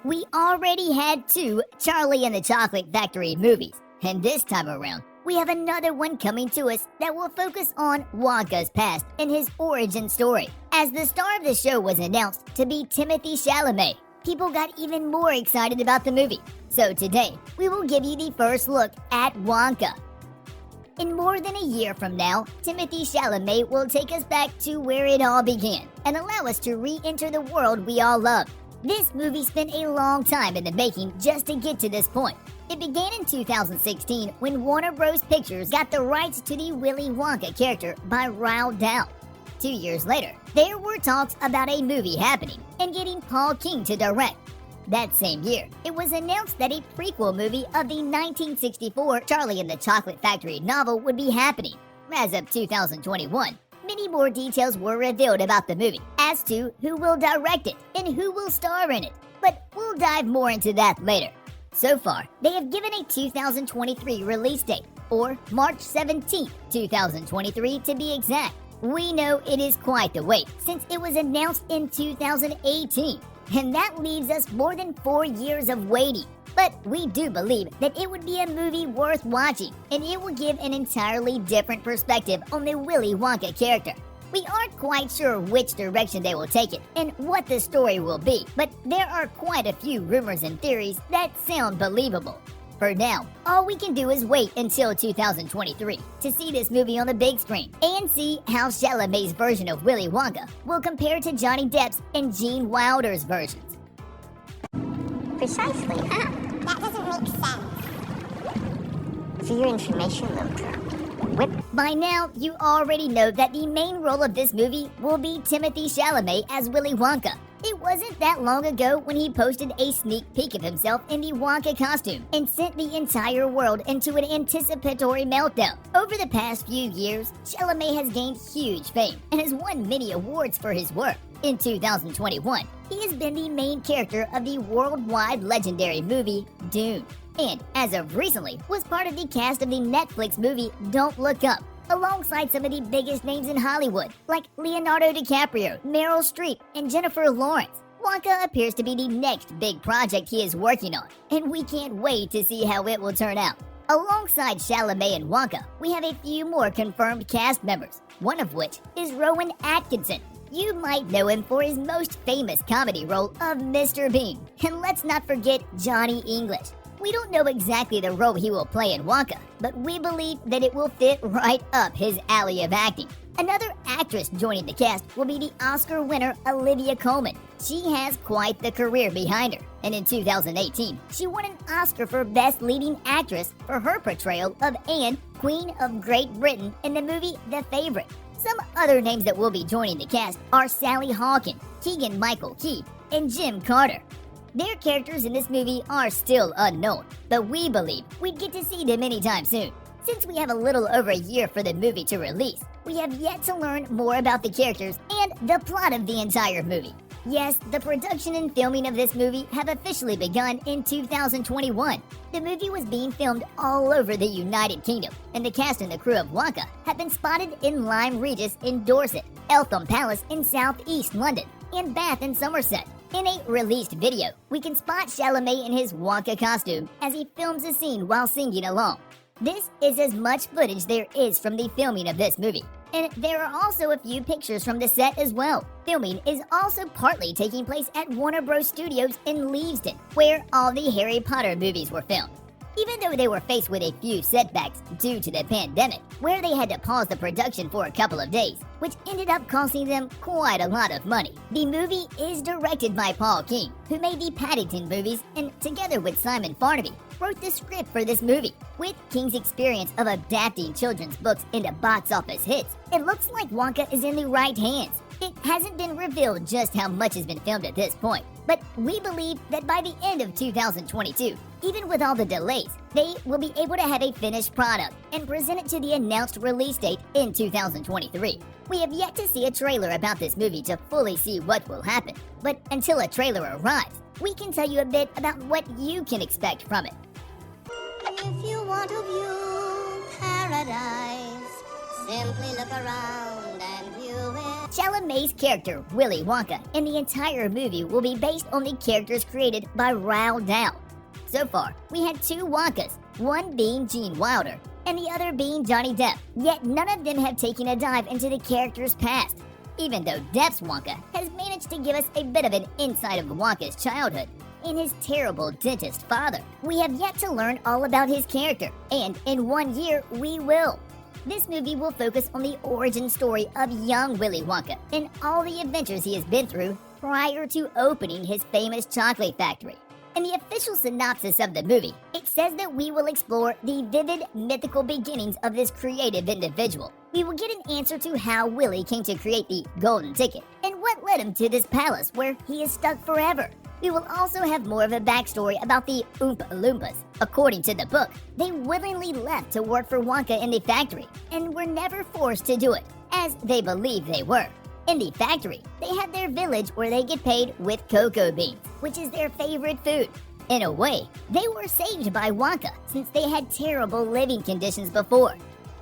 We already had two Charlie and the Chocolate Factory movies, and this time around, we have another one coming to us that will focus on Wonka's past and his origin story. As the star of the show was announced to be Timothée Chalamet, people got even more excited about the movie. So today, we will give you the first look at Wonka. In more than a year from now, Timothée Chalamet will take us back to where it all began and allow us to re-enter the world we all love. This movie spent a long time in the making just to get to this point. It began in 2016 when Warner Bros. Pictures got the rights to the Willy Wonka character by Roald Dahl. 2 years later, there were talks about a movie happening and getting Paul King to direct. That same year, it was announced that a prequel movie of the 1964 Charlie and the Chocolate Factory novel would be happening. As of 2021, many more details were revealed about the movie as to who will direct it and who will star in it, but we'll dive more into that later. So far, they have given a 2023 release date, or March 17, 2023 to be exact. We know it is quite the wait since it was announced in 2018. And that leaves us more than 4 years of waiting. But we do believe that it would be a movie worth watching, and it will give an entirely different perspective on the Willy Wonka character. We aren't quite sure which direction they will take it and what the story will be, but there are quite a few rumors and theories that sound believable. For now, all we can do is wait until 2023 to see this movie on the big screen and see how Chalamet's version of Willy Wonka will compare to Johnny Depp's and Gene Wilder's versions. Precisely, huh? That doesn't make sense. For your information, little girl, By now, you already know that the main role of this movie will be Timothée Chalamet as Willy Wonka. It wasn't that long ago when he posted a sneak peek of himself in the Wonka costume and sent the entire world into an anticipatory meltdown. Over the past few years, Chalamet has gained huge fame and has won many awards for his work. In 2021, he has been the main character of the worldwide legendary movie Dune, and as of recently was part of the cast of the Netflix movie Don't Look Up, alongside some of the biggest names in Hollywood, like Leonardo DiCaprio, Meryl Streep, and Jennifer Lawrence. Wonka appears to be the next big project he is working on, and we can't wait to see how it will turn out. Alongside Chalamet and Wonka, we have a few more confirmed cast members, one of which is Rowan Atkinson. You might know him for his most famous comedy role of Mr. Bean. And let's not forget Johnny English. We don't know exactly the role he will play in Wonka, but we believe that it will fit right up his alley of acting. Another actress joining the cast will be the Oscar winner Olivia Colman. She has quite the career behind her, and in 2018, she won an Oscar for Best Leading Actress for her portrayal of Anne, Queen of Great Britain in the movie The Favorite. Some other names that will be joining the cast are Sally Hawkins, Keegan-Michael Key, and Jim Carter. Their characters in this movie are still unknown, but we believe we'd get to see them anytime soon. Since we have a little over a year for the movie to release, we have yet to learn more about the characters and the plot of the entire movie. Yes, the production and filming of this movie have officially begun in 2021. The movie was being filmed all over the United Kingdom, and the cast and the crew of Wonka have been spotted in Lyme Regis in Dorset, Eltham Palace in southeast London, and Bath in Somerset. In a released video, we can spot Chalamet in his Wonka costume as he films a scene while singing along. This is as much footage there is from the filming of this movie, and there are also a few pictures from the set as well. Filming is also partly taking place at Warner Bros. Studios in Leavesden, where all the Harry Potter movies were filmed. Even though they were faced with a few setbacks due to the pandemic, where they had to pause the production for a couple of days, which ended up costing them quite a lot of money. The movie is directed by Paul King, who made the Paddington movies and, together with Simon Farnaby, wrote the script for this movie. With King's experience of adapting children's books into box office hits, it looks like Wonka is in the right hands. It hasn't been revealed just how much has been filmed at this point, but we believe that by the end of 2022, even with all the delays, they will be able to have a finished product and present it to the announced release date in 2023. We have yet to see a trailer about this movie to fully see what will happen, but until a trailer arrives, we can tell you a bit about what you can expect from it. if you want to view paradise, simply look around and view it. Chalamet's character, Willy Wonka, in the entire movie will be based on the characters created by Roald Dahl. So far, we had two Wonkas, one being Gene Wilder and the other being Johnny Depp, yet none of them have taken a dive into the character's past. Even though Depp's Wonka has managed to give us a bit of an insight of Wonka's childhood and his terrible dentist father, we have yet to learn all about his character, and in 1 year we will. This movie will focus on the origin story of young Willy Wonka and all the adventures he has been through prior to opening his famous chocolate factory. In the official synopsis of the movie, it says that we will explore the vivid, mythical beginnings of this creative individual. We will get an answer to how Willy came to create the golden ticket and what led him to this palace where he is stuck forever. We will also have more of a backstory about the Oompa Loompas. According to the book, they willingly left to work for Wonka in the factory and were never forced to do it, as they believed they were. In the factory, they have their village where they get paid with cocoa beans, which is their favorite food. In a way, they were saved by Wonka since they had terrible living conditions before.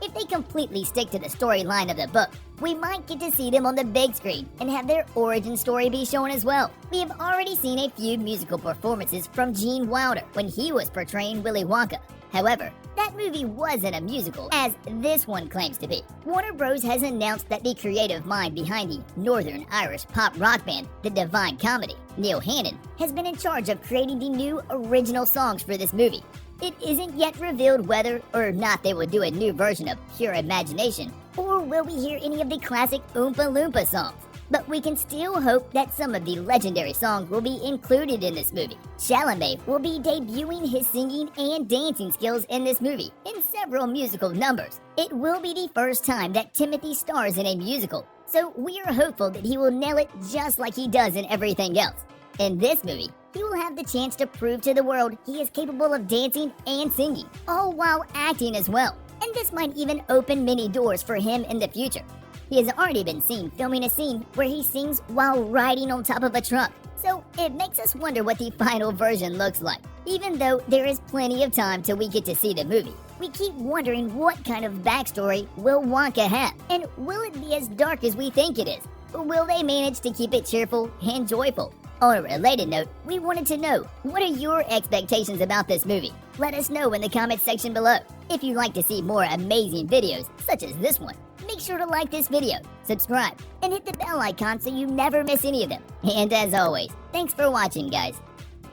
If they completely stick to the storyline of the book, we might get to see them on the big screen and have their origin story be shown as well. We have already seen a few musical performances from Gene Wilder when he was portraying Willy Wonka. However, that movie wasn't a musical, as this one claims to be. Warner Bros. Has announced that the creative mind behind the Northern Irish pop rock band, The Divine Comedy, Neil Hannon, has been in charge of creating the new original songs for this movie. It isn't yet revealed whether or not they will do a new version of Pure Imagination, or will we hear any of the classic Oompa Loompa songs. But we can still hope that some of the legendary songs will be included in this movie. Chalamet will be debuting his singing and dancing skills in this movie in several musical numbers. It will be the first time that Timothée stars in a musical, so we are hopeful that he will nail it just like he does in everything else. In this movie, he will have the chance to prove to the world he is capable of dancing and singing, all while acting as well. And this might even open many doors for him in the future. He has already been seen filming a scene where he sings while riding on top of a truck, so it makes us wonder what the final version looks like. Even though there is plenty of time till we get to see the movie, we keep wondering what kind of backstory will Wonka have, and will it be as dark as we think it is, or will they manage to keep it cheerful and joyful? On a related note, we wanted to know, what are your expectations about this movie? Let us know in the comments section below. If you'd like to see more amazing videos, such as this one, make sure to like this video, subscribe, and hit the bell icon so you never miss any of them. And as always, thanks for watching, guys.